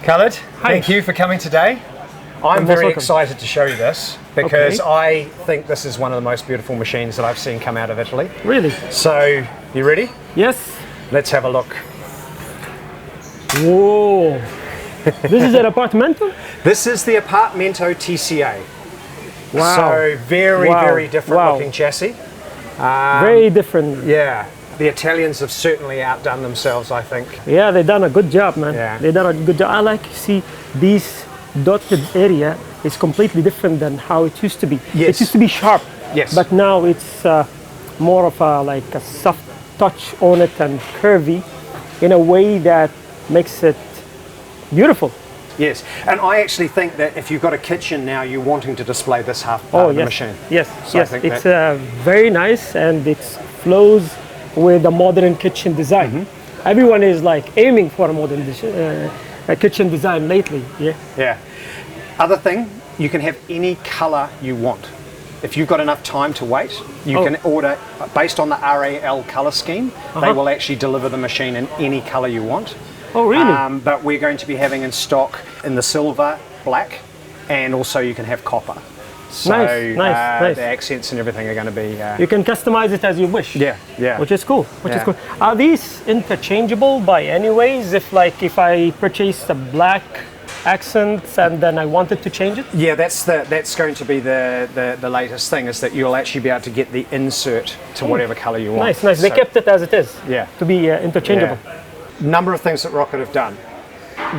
Khaled, Hi. thank you for coming today. I'm very excited to show you this because I think this is one of the most beautiful machines that I've seen come out of Italy. Really? So, you ready? Yes. Let's have a look. Whoa. This is an Appartamento? This is the Appartamento TCA. Wow. So, very different looking chassis. Very different. Yeah. The Italians have certainly outdone themselves, I think. Yeah, they've done a good job, man. Yeah. They done a good job. I like to see this dotted area is completely different than how it used to be. Yes. It used to be sharp. Yes. But now it's more of a soft touch on it and curvy in a way that makes it beautiful. Yes, and I actually think that if you've got a kitchen now, you're wanting to display this half part of the machine. Yes, So yes. I think It's very nice and it flows with a modern kitchen design. Everyone is like aiming for a modern kitchen design lately. Yeah. Yeah. Other thing, you can have any color you want. If you've got enough time to wait, you can order based on the RAL color scheme. They will actually deliver the machine in any color you want. Oh, really? But we're going to be having in stock in the silver, black, and also you can have copper. So nice. the accents and everything are going to be. You can customize it as you wish. Yeah. Which is cool. Is cool. Are these interchangeable by any ways? If I purchase a black accents and then I wanted to change it? Yeah, that's going to be the latest thing, is that you'll actually be able to get the insert to whatever color you want. Nice. They kept it as it is. Yeah. To be interchangeable. Yeah. Number of things that Rocket have done.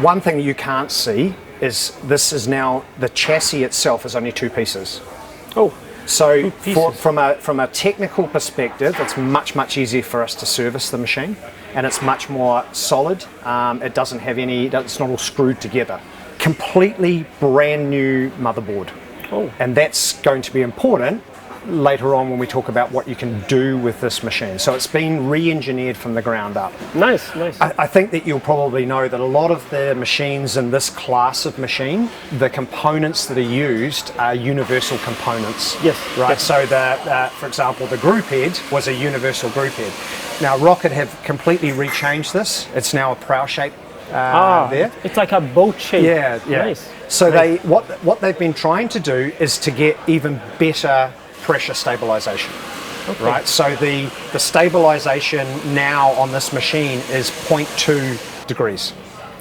One thing you can't see is this is now, the chassis itself is only two pieces. Oh. So from a technical perspective, it's much easier for us to service the machine, and it's much more solid. It doesn't have it's not all screwed together. Completely brand new motherboard. Oh. And that's going to be important later on when we talk about what you can do with this machine. So it's been re-engineered from the ground up. Nice. I think that you'll probably know that a lot of the machines in this class of machine, the components that are used are universal components. Yes. Right. Yes. So for example, the group head was a universal group head. Now Rocket have completely rechanged this. It's now a prow shape there. It's like a boat shape. Yeah. Nice. So what they've been trying to do is to get even better pressure stabilization. Okay. Right, so the stabilization now on this machine is 0.2 degrees.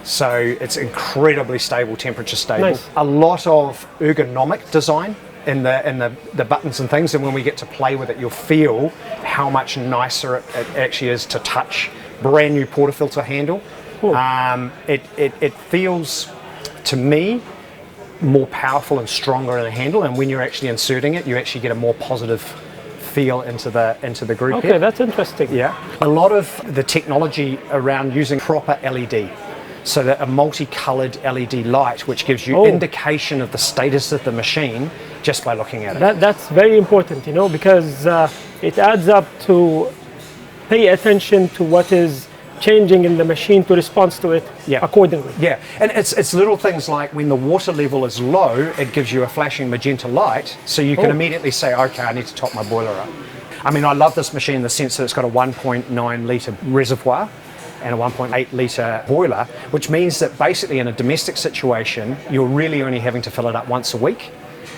So it's incredibly stable, temperature stable. Nice. A lot of ergonomic design in the buttons and things, and when we get to play with it, you'll feel how much nicer it actually is to touch. Brand new portafilter handle. Cool. It feels, to me, more powerful and stronger in the handle, and when you're actually inserting it, you actually get a more positive feel into the group. Okay, that's interesting. Yeah. A lot of the technology around using proper LED, so that a multicolored LED light, which gives you indication of the status of the machine just by looking at it. That's very important, because it adds up to pay attention to what is changing in the machine to respond to it accordingly. Yeah, and it's little things like when the water level is low, it gives you a flashing magenta light, so you can immediately say, okay, I need to top my boiler up. I mean, I love this machine in the sense that it's got a 1.9 litre reservoir and a 1.8 litre boiler, which means that basically in a domestic situation, you're really only having to fill it up once a week.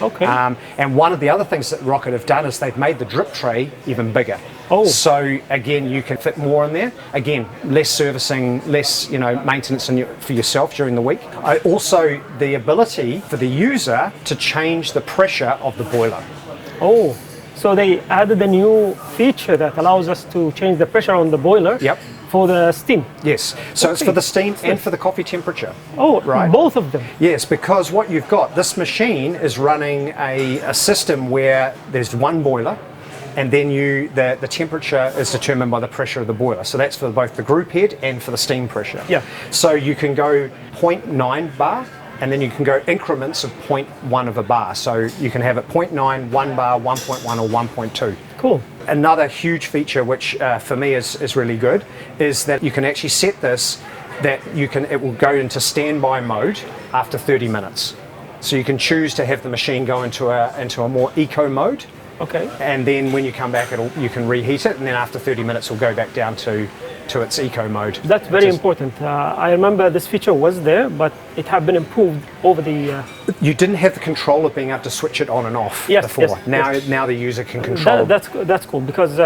Okay. And one of the other things that Rocket have done is they've made the drip tray even bigger. Oh. So again, you can fit more in there. Again, less servicing, less maintenance for yourself during the week. Also, the ability for the user to change the pressure of the boiler. Oh, so they added a new feature that allows us to change the pressure on the boiler. Yep. For the steam. Yes, so it's for the steam and for the coffee temperature. Oh, right. Both of them. Yes, because what you've got, this machine is running a system where there's one boiler, and then the temperature is determined by the pressure of the boiler. So that's for both the group head and for the steam pressure. Yeah. So you can go 0.9 bar, and then you can go increments of 0.1 of a bar. So you can have it 0.9, 1 bar, 1.1 or 1.2. Cool. Another huge feature, which for me is really good, is that you can actually set this, it will go into standby mode after 30 minutes. So you can choose to have the machine go into a more eco mode. Okay. And then when you come back, you can reheat it, and then after 30 minutes, it'll go back down to to its eco mode. That's very important. I remember this feature was there, but it had been improved over the. You didn't have the control of being able to switch it on and off Yes, before. yes, Now, yes. now the user can control. That's cool because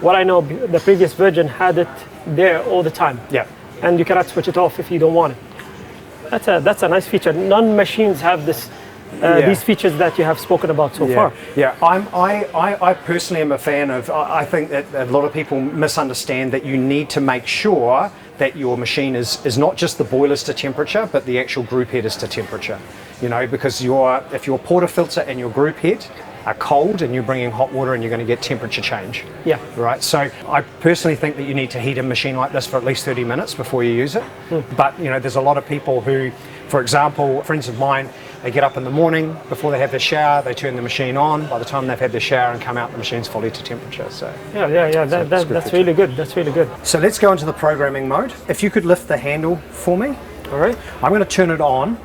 what I know, the previous version had it there all the time. Yeah. And you cannot switch it off if you don't want it. That's a nice feature. None machines have this. These features that you have spoken about so far. Yeah, I personally am a fan of, I think that a lot of people misunderstand that you need to make sure that your machine is not just the boilers to temperature, but the actual group head is to temperature. You know, because if your portafilter and your group head are cold and you're bringing hot water and you're going to get temperature change. Yeah. Right. So I personally think that you need to heat a machine like this for at least 30 minutes before you use it. But you know, there's a lot of people who, for example, friends of mine, they get up in the morning before they have their shower, they turn the machine on. By the time they've had their shower and come out, the machine's fully to temperature. So That's really good. That's really good. So let's go into the programming mode. If you could lift the handle for me. All right. I'm going to turn it on.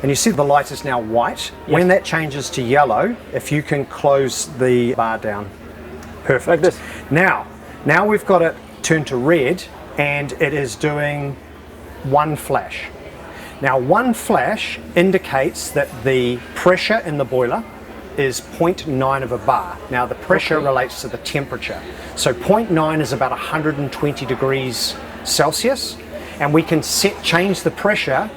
And you see the light is now white. Yes. When that changes to yellow, if you can close the bar down. Perfect. Like this. Now we've got it turned to red and it is doing one flash. Now one flash indicates that the pressure in the boiler is 0.9 of a bar. Now the pressure relates to the temperature. So 0.9 is about 120 degrees Celsius, and we can change the pressure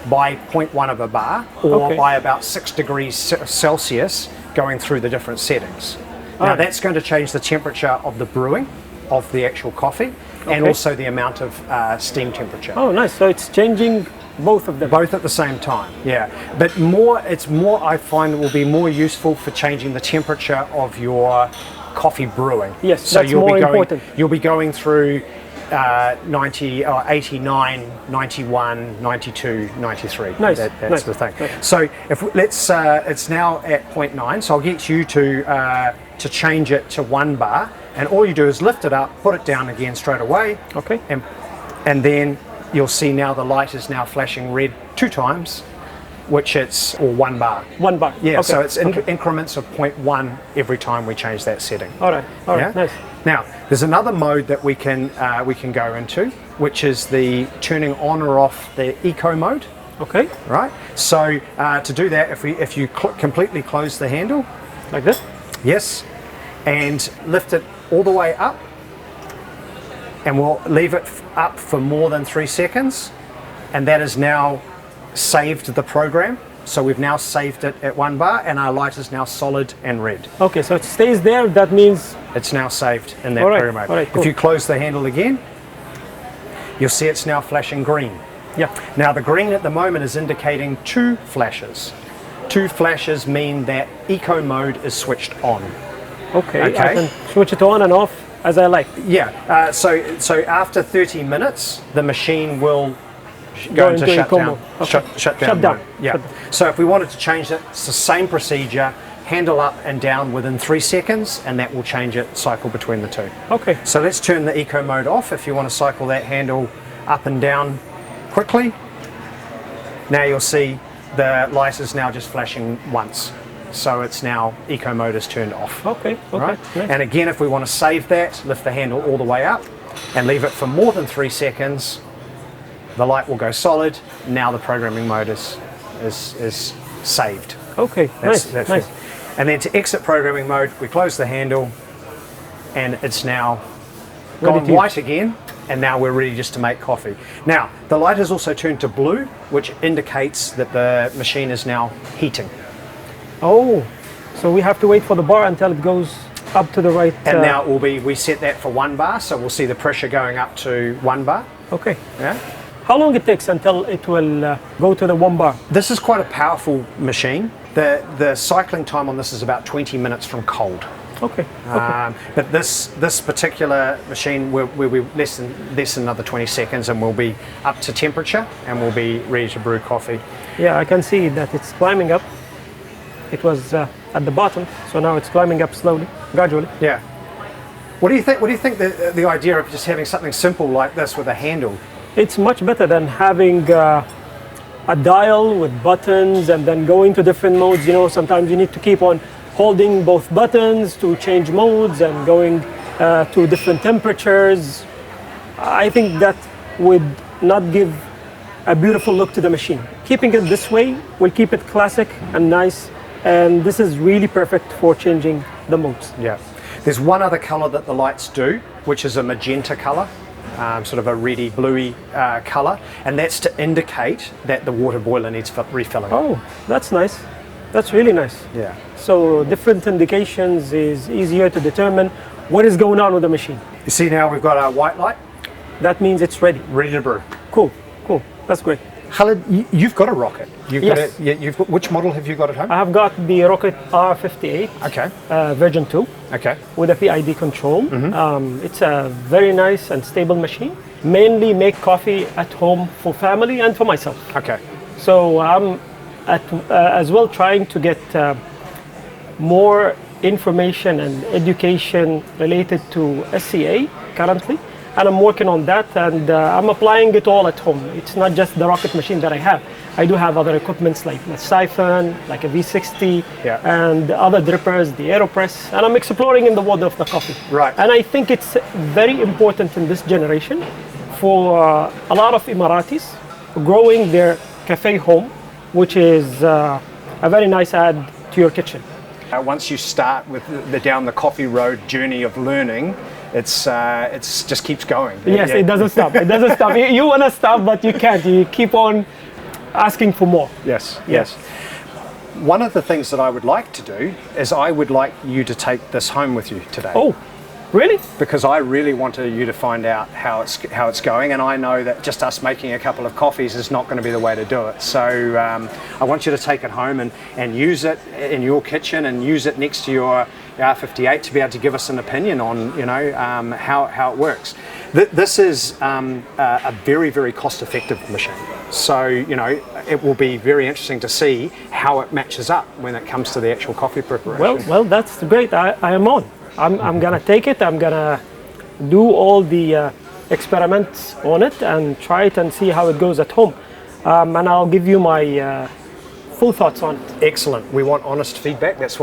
by 0.1 of a bar or by about 6 degrees Celsius going through the different settings. Now that's going to change the temperature of the brewing of the actual coffee and also the amount of steam temperature. Oh, nice. So it's changing both of them. Both at the same time, yeah. But I find it will be more useful for changing the temperature of your coffee brewing. Yes, so that's more important. You'll be going through 90 or 89, 91, 92, 93. Nice. That's the thing. Nice. So it's now at 0.9. So I'll get you to change it to 1 bar, and all you do is lift it up, put it down again straight away. Okay. And then you'll see now the light is now flashing red 2 times, which it's 1 bar. 1 bar. Yeah. Okay. So it's increments of 0.1 every time we change that setting. All right. Yeah? Nice. Now, there's another mode that we can go into, which is the turning on or off the eco mode. Okay. Right. So to do that, if you completely close the handle, Like this. yes, and lift it all the way up, and we'll leave it up for more than 3 seconds, and that is now saved the program. So we've now saved it at 1 bar, and our light is now solid and red. Okay, so it stays there. That means It's now saved in that All right, program mode. all right, cool. If you close the handle again, you'll see it's now flashing green. yeah. Now the green at the moment is indicating 2 flashes. 2 flashes mean that eco mode is switched on. Okay. Okay. I can switch it on and off as I like. Yeah. So after 30 minutes, the machine will go into into shutdown. eco mode. Okay. Shut down. Shut down. mode. Yeah. Shut down. So if we wanted to change it, it's the same procedure. Handle up and down within 3 seconds, and that will change it. Cycle between the 2. Okay. So let's turn the eco mode off if you want to cycle that handle up and down quickly. Now you'll see the light is now just flashing once. So it's now eco mode is turned off. Okay. Right? Nice. And again, if we want to save that, lift the handle all the way up and leave it for more than 3 seconds, the light will go solid. Now the programming mode is saved. Okay. That's nice. it. And then to exit programming mode, we close the handle, and it's now gone to white again, and now we're ready just to make coffee. Now, the light has also turned to blue, which indicates that the machine is now heating. Oh, so we have to wait for the bar until it goes up to the right. And now it will be, we set that for 1 bar, so we'll see the pressure going up to 1 bar. Okay. Yeah. How long it takes until it will go to the 1 bar? This is quite a powerful machine. The cycling time on this is about 20 minutes from cold. Okay. But this particular machine will be less than another 20 seconds, and we'll be up to temperature, and we'll be ready to brew coffee. Yeah, I can see that it's climbing up. It was at the bottom, so now it's climbing up slowly, gradually. Yeah. What do you think? What do you think the idea of just having something simple like this with a handle? It's much better than having a dial with buttons and then going to different modes. You know, sometimes you need to keep on holding both buttons to change modes and going to different temperatures. I think that would not give a beautiful look to the machine. Keeping it this way will keep it classic and nice, and this is really perfect for changing the modes. Yeah. There's one other color that the lights do, which is a magenta color, sort of a reddy bluey color, and that's to indicate that the water boiler needs refilling. Oh, that's nice. That's really nice. Yeah. So different indications is easier to determine what is going on with the machine. You see now we've got our white light, That means it's ready. ready to brew. Cool, cool. That's great. Khaled, you've got a Rocket. You've Yes. got you've got, which model have you got at home? I have got the Rocket R58 Okay. version 2 Okay. with a PID control. It's a very nice and stable machine. Mainly make coffee at home for family and for myself. Okay. So I'm as well trying to get more information and education related to SCA currently, and I'm working on that, and I'm applying it all at home. It's not just the Rocket machine that I have. I do have other equipments like a siphon, like a V60, Yeah. and other drippers, the AeroPress, and I'm exploring in the world of the coffee. Right. And I think it's very important in this generation for a lot of Emiratis growing their cafe home, which is a very nice add to your kitchen. Once you start with down the coffee road journey of learning, it's just keeps going. Yes, Yeah. it doesn't stop. It doesn't stop. You want to stop, but you can't. You keep on asking for more. Yes, yes. One of the things that I would like to do is I would like you to take this home with you today. Oh, really? Because I really want you to find out how it's going, and I know that just us making a couple of coffees is not going to be the way to do it. So I want you to take it home and use it in your kitchen and use it next to your R58 to be able to give us an opinion on how it works. This is a very, very cost-effective machine. So it will be very interesting to see how it matches up when it comes to the actual coffee preparation. Well, that's great. I am on. I'm gonna take it. I'm gonna do all the experiments on it and try it and see how it goes at home. And I'll give you my full thoughts on it. Excellent. We want honest feedback. That's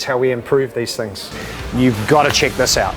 how we improve these things. You've got to check this out.